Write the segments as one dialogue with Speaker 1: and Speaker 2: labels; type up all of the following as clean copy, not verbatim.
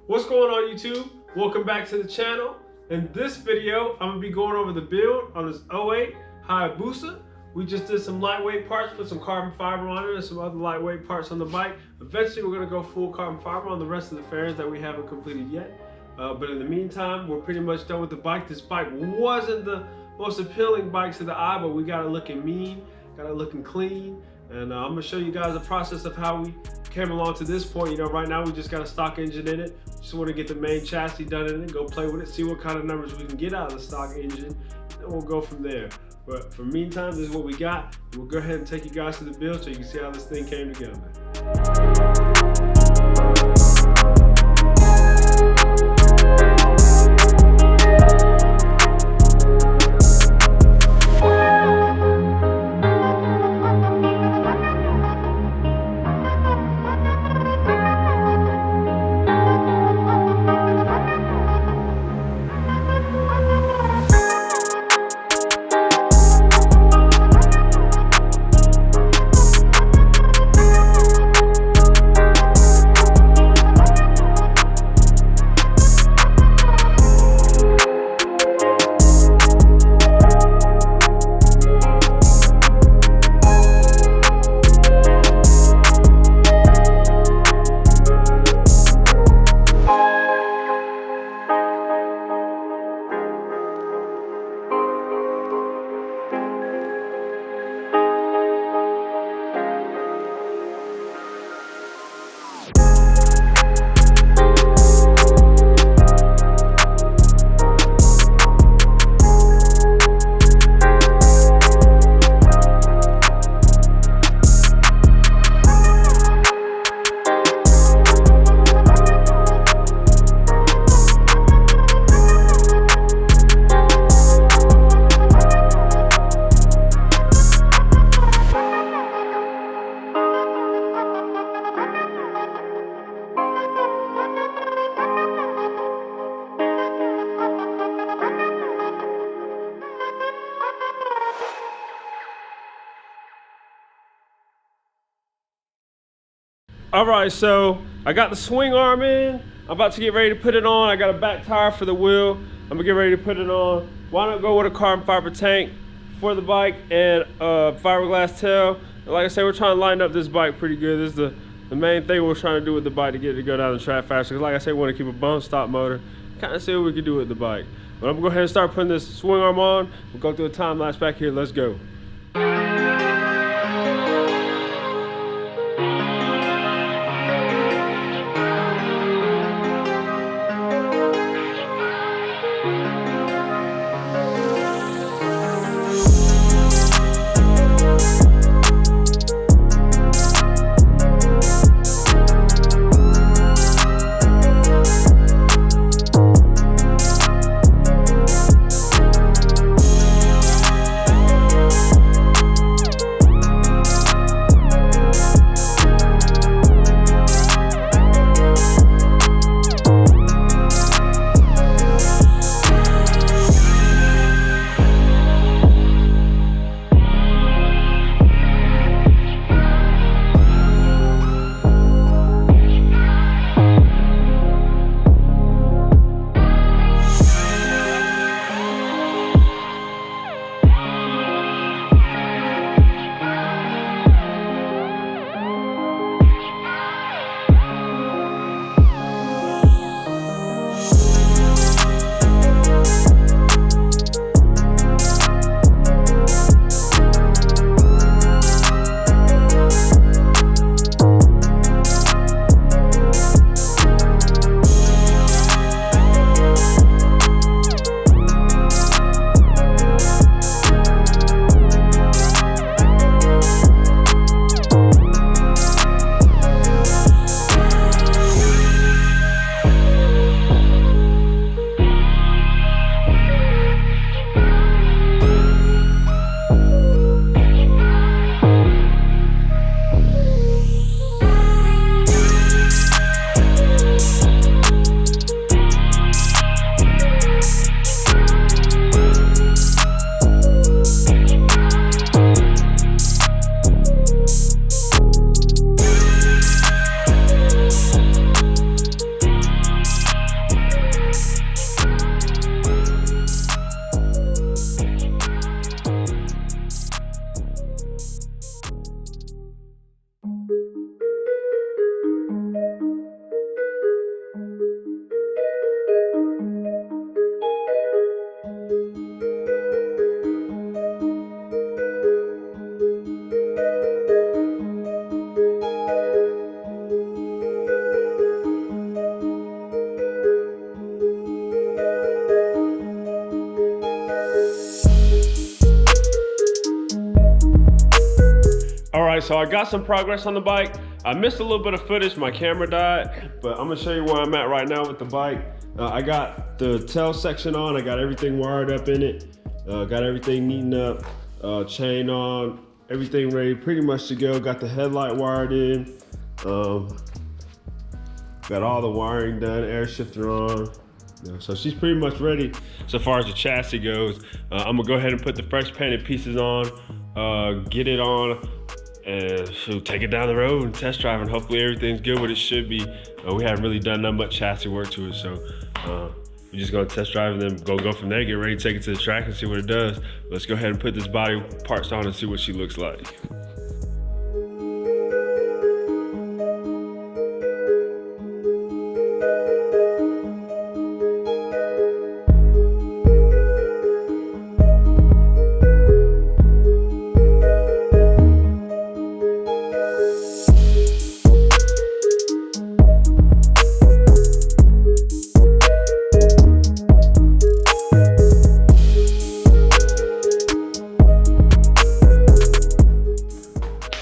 Speaker 1: What's going on, YouTube? Welcome back to the channel. In this video, I'm gonna be going over the build on this 08 Hayabusa. We just did some lightweight parts, put some carbon fiber on it and some other lightweight parts on the bike. Eventually, we're gonna go full carbon fiber on the rest of the fairings that we haven't completed yet. But in the meantime, we're pretty much done with the bike. This bike wasn't the most appealing bike to the eye, but we got it looking mean, got it looking clean. And I'm gonna show you guys the process of how we came along to this point. You know, right now we just got a stock engine in it. Just want to get the main chassis done in it, go play with it, see what kind of numbers we can get out of the stock engine, and we'll go from there. But for the meantime, this is what we got. We'll go ahead and take you guys to the build so you can see how this thing came together. All right, so I got the swing arm in. I'm about to get ready to put it on. I got a back tire for the wheel. I'm gonna get ready to put it on. Why not go with a carbon fiber tank for the bike and a fiberglass tail? And like I said, we're trying to line up this bike pretty good. This is the main thing we're trying to do with the bike to get it to go down the track faster. Because like I said, we want to keep a bump stop motor. Kind of see what we can do with the bike. But I'm gonna go ahead and start putting this swing arm on. We'll go through a time lapse back here. Let's go. All right, so I got some progress on the bike. I missed a little bit of footage, my camera died, but I'm gonna show you where I'm at right now with the bike. I got the tail section on, I got everything wired up in it, got everything neatened up, chain on, everything ready pretty much to go. Got the headlight wired in, got all the wiring done, air shifter on. So she's pretty much ready so far as the chassis goes. I'm gonna go ahead and put the fresh painted pieces on, get it on, and she'll take it down the road and test drive, and hopefully everything's good what it should be. We haven't really done that much chassis work to it, so we're just gonna test drive and then go from there, get ready to take it to the track and see what it does. Let's go ahead and put this body parts on and see what she looks like.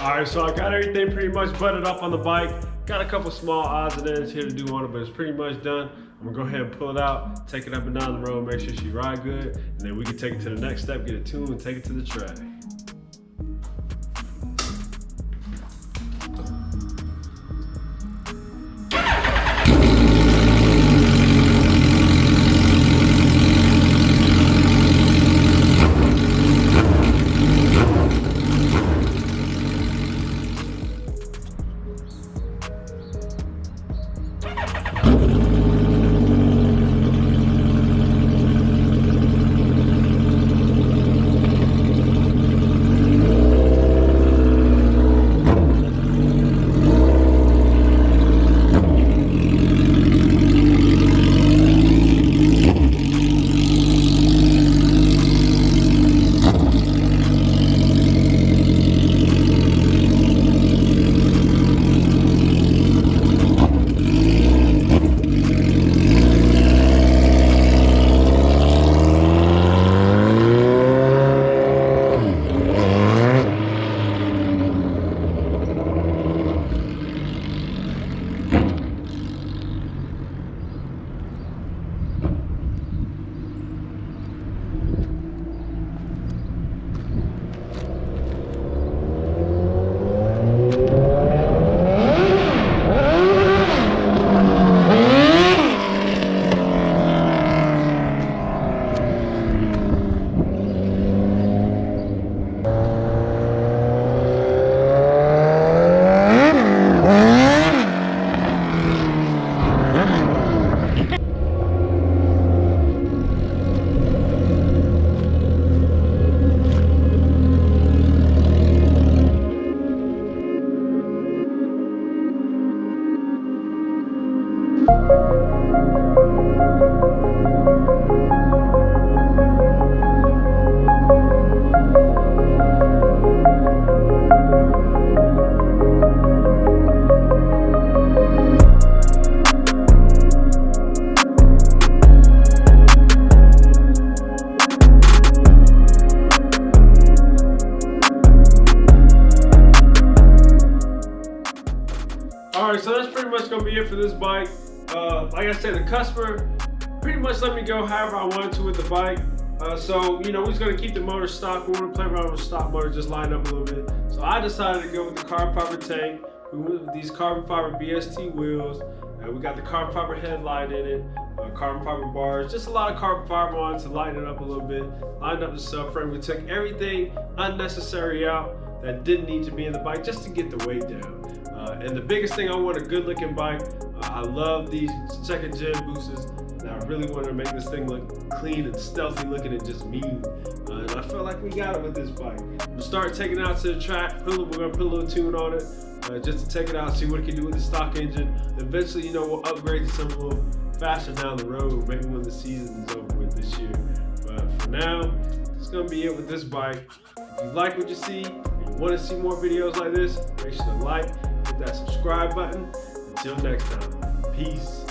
Speaker 1: Alright, so I got everything pretty much buttoned up on the bike. Got a couple small odds and ends here to do on it, but it's pretty much done. I'm gonna go ahead and pull it out, take it up and down the road, make sure she ride good, and then we can take it to the next step, get it tuned, and take it to the track. Alright, so that's pretty much gonna be it for this bike. Like I said, the customer pretty much let me go however I wanted to with the bike. So, you know, we're just gonna keep the motor stock. We wanna play around with the stock motor, just line up a little bit. So I decided to go with the carbon fiber tank. We went with these carbon fiber BST wheels. We got the carbon fiber headlight in it, carbon fiber bars, just a lot of carbon fiber on to lighten it up a little bit. Lined up the subframe. We took everything unnecessary out that didn't need to be in the bike just to get the weight down. And the biggest thing, I want a good looking bike. I love these second gen boosters, and I really want to make this thing look clean and stealthy looking and just mean. And I feel like we got it with this bike. We'll start taking it out to the track. We're gonna put a little tune on it, just to take it out, see what it can do with the stock engine. Eventually, you know, we'll upgrade to something a little faster down the road, maybe when the season is over with this year. But for now, it's gonna be it with this bike. If you like what you see, if you want to see more videos like this, make sure to like, hit that subscribe button. Until next time, peace.